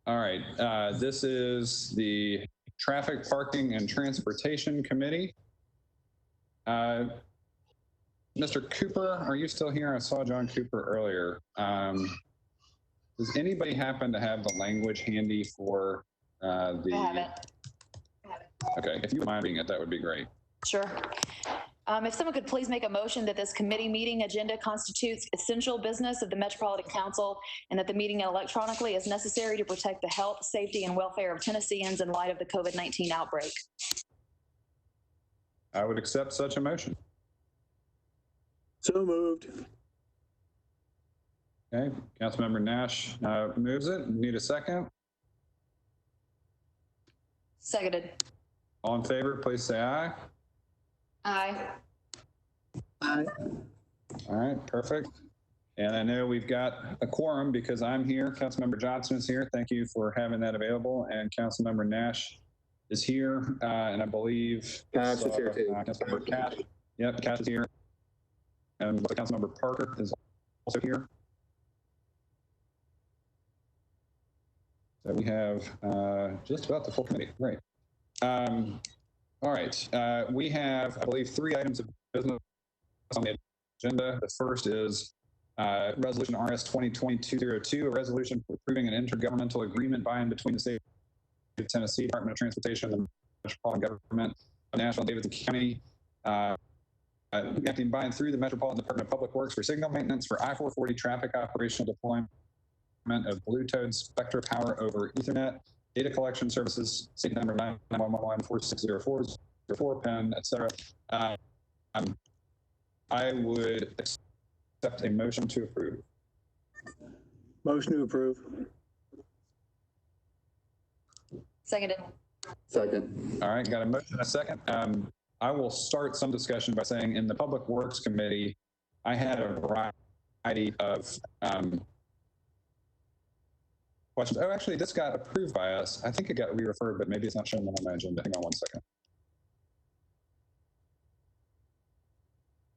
All right, this is the Traffic, Parking, and Transportation Committee. Mr. Cooper, are you still here? I saw John Cooper earlier. Does anybody happen to have the language handy for I have it. Okay, if you mind reading it, that would be great. Sure. If someone could please make a motion that this committee meeting agenda constitutes essential business of the Metropolitan Council and that the meeting electronically is necessary to protect the health, safety, and welfare of Tennesseans in light of the COVID-19 outbreak. I would accept such a motion. So moved. Okay, Councilmember Nash moves it. Need a second? Seconded. All in favor, please say aye. Aye. Aye. All right, perfect. And I know we've got a quorum because I'm here. Councilmember Johnson is here. Thank you for having that available. And Councilmember Nash is here. And I believe Cash is here too. Councilmember Cash. Yep, Cash is here. And Councilmember Parker is also here. So we have just about the full committee. Great. All right, we have, I believe, 3 items of business on the agenda. The first is Resolution RS 2020-202, a resolution approving an intergovernmental agreement by and between the state of Tennessee, Department of Transportation, and the Metropolitan Government of Nashville and Davidson County, acting by and through the Metropolitan Department of Public Works for signal maintenance for I-440 traffic operational deployment of Bluetooth Spectra power over Ethernet, data collection services, state number 911-4604, PIN, etc. I would accept a motion to approve. Motion to approve. Seconded. Second. All right, got a motion and a second. I will start some discussion by saying in the Public Works Committee, I had a variety of questions. Oh, actually, this got approved by us. I think it got re-referred, but maybe it's not showing on my agenda. Hang on one second.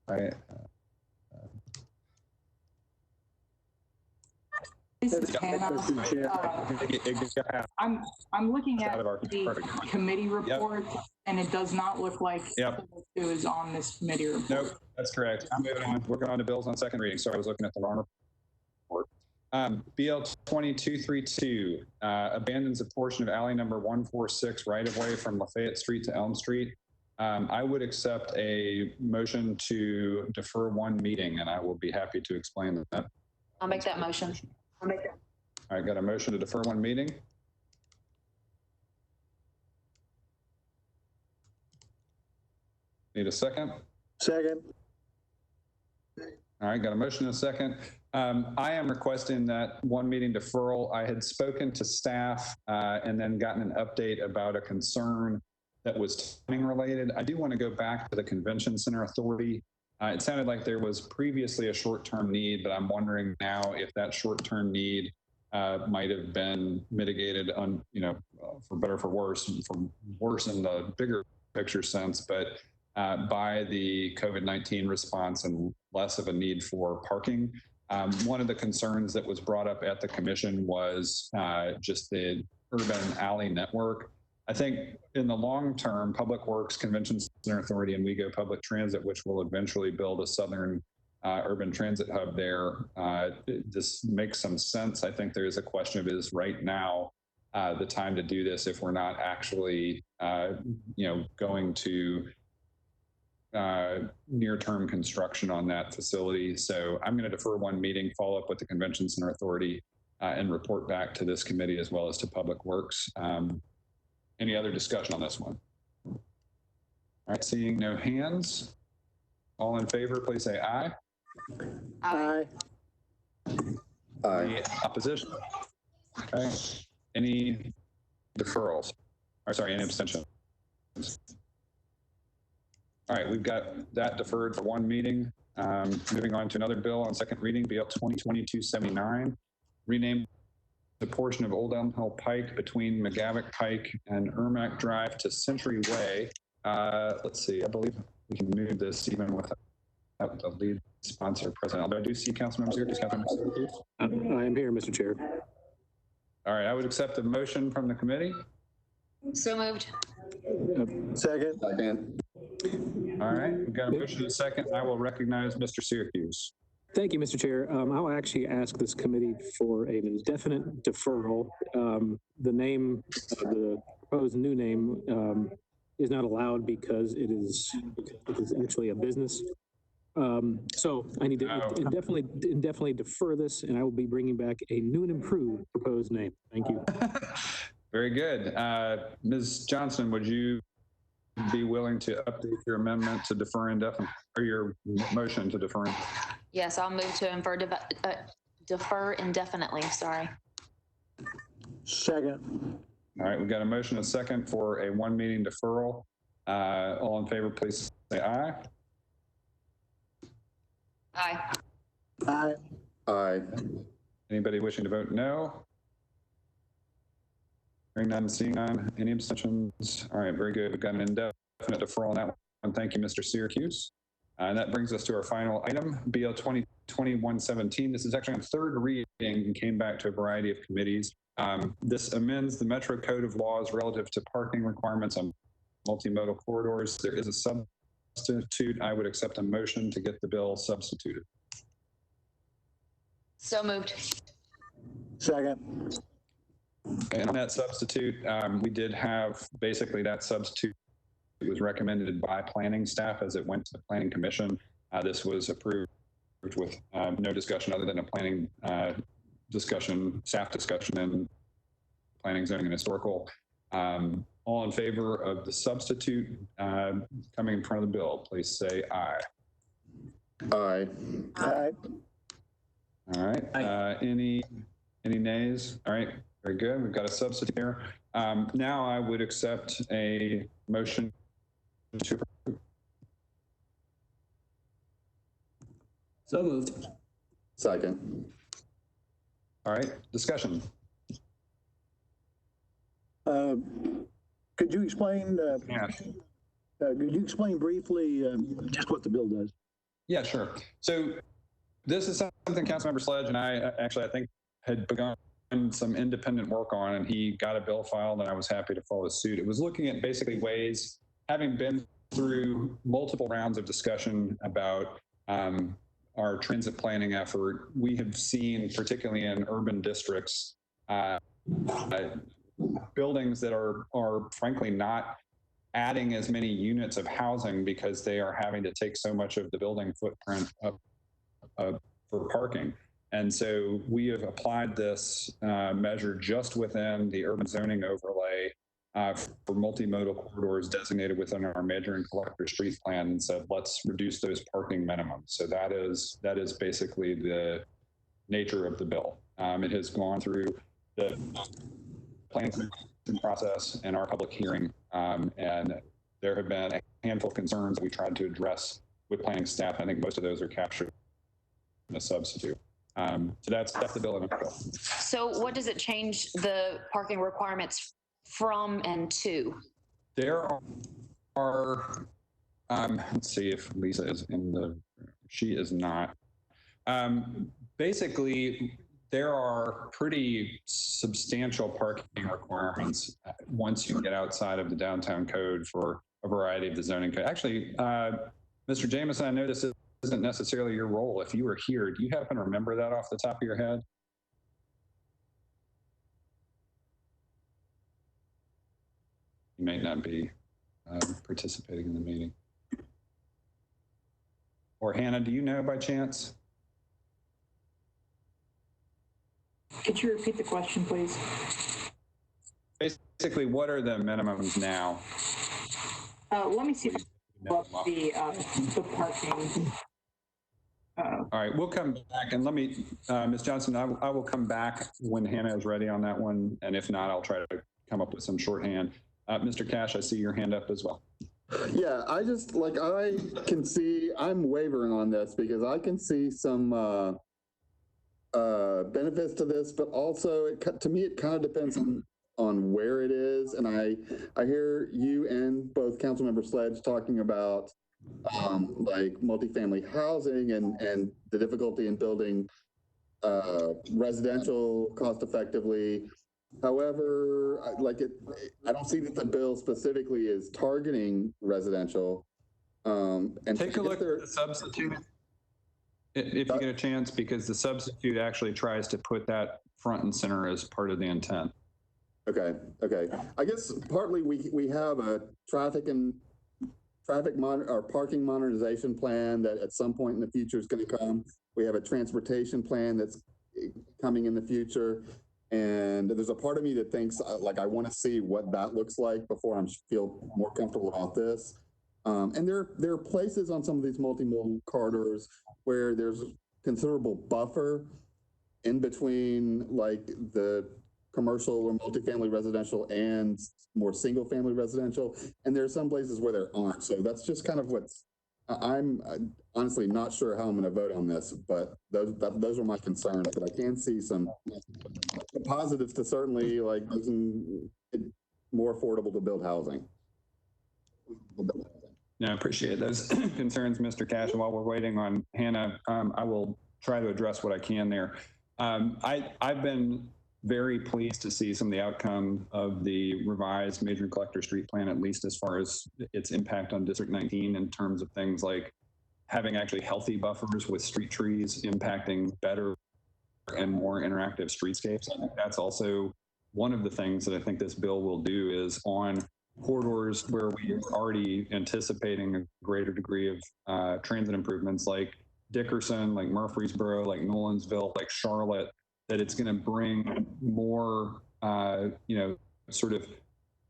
All right. This is Hannah. I'm looking at the committee report, and it does not look like who is on this committee report. Nope, that's correct. I'm moving on. Working on the bills on second reading. Sorry, I was looking at the wrong report. BL 2232 abandons a portion of alley number 146 right-of-way from Lafayette Street to Elm Street. I would accept a motion to defer one meeting, and I will be happy to explain that. I'll make that motion. All right, got a motion to defer one meeting. Need a second? Second. All right, got a motion and a second. I am requesting that one meeting deferral. I had spoken to staff and then gotten an update about a concern that was timing related. I do want to go back to the Convention Center Authority. It sounded like there was previously a short-term need, but I'm wondering now if that short-term need might have been mitigated on, for better or for worse in the bigger picture sense, but by the COVID-19 response and less of a need for parking. One of the concerns that was brought up at the commission was just the urban alley network. I think in the long term, Public Works, Convention Center Authority, and WeGo Public Transit, which will eventually build a southern urban transit hub there, this makes some sense. I think there is a question of is right now the time to do this if we're not actually, going to near-term construction on that facility. So I'm going to defer one meeting, follow up with the Convention Center Authority, and report back to this committee as well as to Public Works. Any other discussion on this one? All right, seeing no hands. All in favor, please say aye. Aye. Any opposition? Okay. Any deferrals? Or sorry, any abstentions? All right, we've got that deferred for one meeting. Moving on to another bill on second reading, BL 2020-279, rename the portion of Old Elm Hill Pike between McGavick Pike and Ermac Drive to Century Way. Let's see, I believe we can move this even without the lead sponsor present. Although I do see council members here. Does council members here, please? I am here, Mr. Chair. All right, I would accept a motion from the committee. So moved. Second. Second. All right, we've got a motion and a second. I will recognize Mr. Syracuse. Thank you, Mr. Chair. I'll actually ask this committee for an indefinite deferral. The name, the proposed new name is not allowed because it is actually a business. So I need to indefinitely defer this, and I will be bringing back a new and improved proposed name. Thank you. Very good. Ms. Johnson, would you be willing to update your amendment to defer indefinitely, or your motion to defer? Yes, I'll move to defer indefinitely, sorry. Second. All right, we've got a motion and a second for a one meeting deferral. All in favor, please say aye. Aye. Aye. Aye. Anybody wishing to vote no? Hearing none, seeing none. Any abstentions? All right, very good. We've got an indefinite deferral on that one. Thank you, Mr. Syracuse. And that brings us to our final item, BL 2021-17. This is actually on third reading and came back to a variety of committees. This amends the Metro Code of Laws relative to parking requirements on multimodal corridors. There is a substitute. I would accept a motion to get the bill substituted. So moved. Second. And on that substitute, we did have basically that substitute was recommended by planning staff as it went to the planning commission. This was approved with no discussion other than a planning discussion, staff discussion, and planning, zoning, and historical. All in favor of the substitute coming in front of the bill, please say aye. Aye. Aye. All right. Any nays? All right. Very good. We've got a substitute here. Now I would accept a motion to approve. So moved. Second. All right. Discussion. Could you explain? Yeah. Could you explain briefly just what the bill does? Yeah, sure. So this is something Councilmember Sledge and I think had begun some independent work on, and he got a bill filed, and I was happy to follow suit. It was looking at basically ways, having been through multiple rounds of discussion about our transit planning effort, we have seen, particularly in urban districts, buildings that are frankly not adding as many units of housing because they are having to take so much of the building footprint up for parking. And so we have applied this measure just within the urban zoning overlay for multimodal corridors designated within our major and collector street plan, and said, let's reduce those parking minimums. So that is basically the nature of the bill. It has gone through the planning process and our public hearing, and there have been a handful of concerns that we tried to address with planning staff. I think most of those are captured in a substitute. So that's the bill in a bill. So what does it change the parking requirements from and to? There are, let's see if Lisa is in the, she is not. Basically, there are pretty substantial parking requirements once you get outside of the downtown code for a variety of the zoning code. Actually, Mr. Jameson, I know this isn't necessarily your role. If you were here, do you happen to remember that off the top of your head? You may not be participating in the meeting. Or Hannah, do you know by chance? Could you repeat the question, please? Basically, what are the minimums now? Let me see if I can pull up the parking. All right, we'll come back, and let me, Ms. Johnson, I will come back when Hannah is ready on that one, and if not, I'll try to come up with some shorthand. Mr. Cash, I see your hand up as well. Yeah, I just, like, I can see, I'm wavering on this because I can see some benefits to this, but also, to me, it kind of depends on where it is. And I hear you and both Councilmember Sledge talking about like multifamily housing and the difficulty in building residential cost effectively. However, I don't see that the bill specifically is targeting residential. And take a look at the substitute if you get a chance, because the substitute actually tries to put that front and center as part of the intent. Okay. I guess partly we have a parking modernization plan that at some point in the future is going to come. We have a transportation plan that's coming in the future. And there's a part of me that thinks I want to see what that looks like before I feel more comfortable about this. And there are places on some of these multimodal corridors where there's considerable buffer in between the commercial or multifamily residential and more single family residential. And there are some places where there aren't. So that's just kind of what's, I'm honestly not sure how I'm going to vote on this, but those are my concerns. But I can see some positives to certainly making it more affordable to build housing. Yeah, I appreciate those concerns, Mr. Cash. And while we're waiting on Hannah, I will try to address what I can there. I've been very pleased to see some of the outcome of the revised major collector street plan, at least as far as its impact on District 19 in terms of things like having actually healthy buffers with street trees impacting better and more interactive streetscapes. I think that's also one of the things that I think this bill will do is on corridors where we are already anticipating a greater degree of transit improvements like Dickerson, like Murfreesboro, like Nolensville, like Charlotte, that it's going to bring more, sort of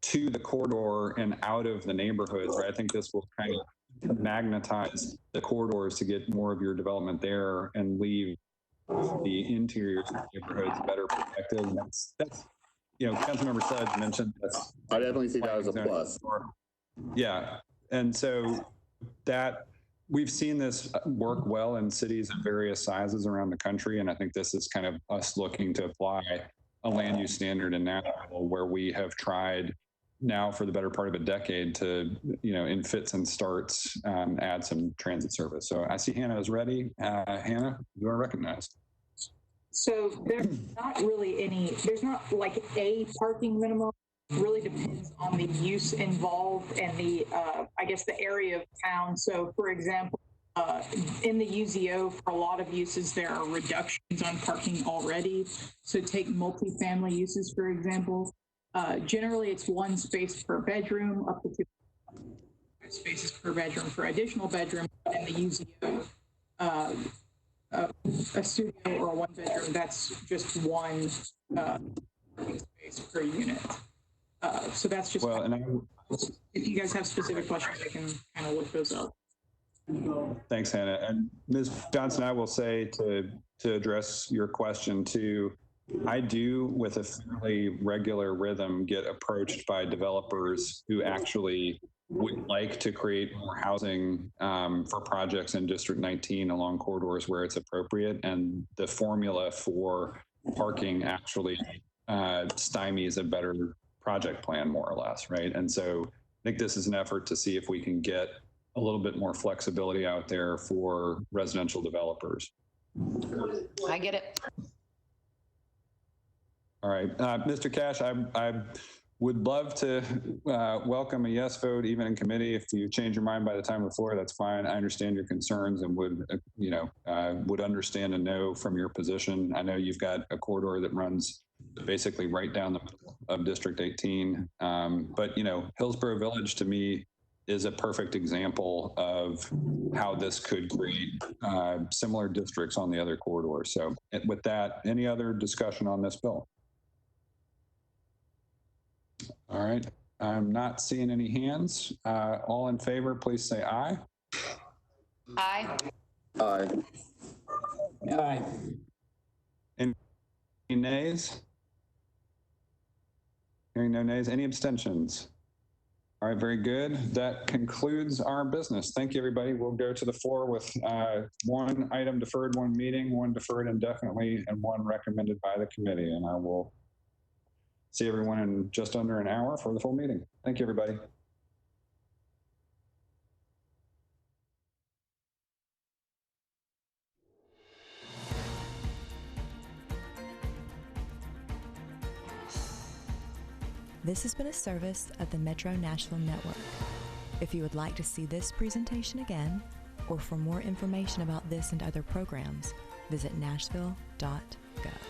to the corridor and out of the neighborhoods, right? I think this will kind of magnetize the corridors to get more of your development there and leave the interior neighborhoods better protected. And that's Councilmember Sledge mentioned this. I definitely see that as a plus. Yeah. And so that we've seen this work well in cities of various sizes around the country. And I think this is kind of us looking to apply a land use standard in Nashville where we have tried now for the better part of a decade to, in fits and starts, add some transit service. So I see Hannah is ready. Hannah, you are recognized. So there's not a parking minimum. It really depends on the use involved and the, the area of town. So for example, in the UZO, for a lot of uses, there are reductions on parking already. So take multifamily uses, for example. Generally, it's 1 space per bedroom, up to 2 spaces per bedroom for additional bedroom. In the UZO, a studio or a 1 bedroom, that's just 1 space per unit. So that's just, if you guys have specific questions, I can kind of look those up. Thanks, Hannah. And Ms. Johnson, I will say to address your question too, I do with a fairly regular rhythm get approached by developers who actually would like to create more housing for projects in District 19 along corridors where it's appropriate. And the formula for parking actually stymies a better project plan, more or less, right? And so I think this is an effort to see if we can get a little bit more flexibility out there for residential developers. I get it. All right, Mr. Cash, I would love to welcome a yes vote even in committee. If you change your mind by the time of the floor, that's fine. I understand your concerns and would understand and know from your position. I know you've got a corridor that runs basically right down the middle of District 18. But Hillsborough Village to me is a perfect example of how this could create similar districts on the other corridors. So with that, any other discussion on this bill? All right, I'm not seeing any hands. All in favor, please say aye. Aye. Aye. Aye. Any nays? Hearing no nays, any abstentions? All right, very good. That concludes our business. Thank you, everybody. We'll go to the floor with 1 item deferred, 1 meeting, 1 deferred indefinitely, and 1 recommended by the committee. And I will see everyone in just under an hour for the full meeting. Thank you, everybody. This has been a service of the Metro Nashville Network. If you would like to see this presentation again, or for more information about this and other programs, visit nashville.gov.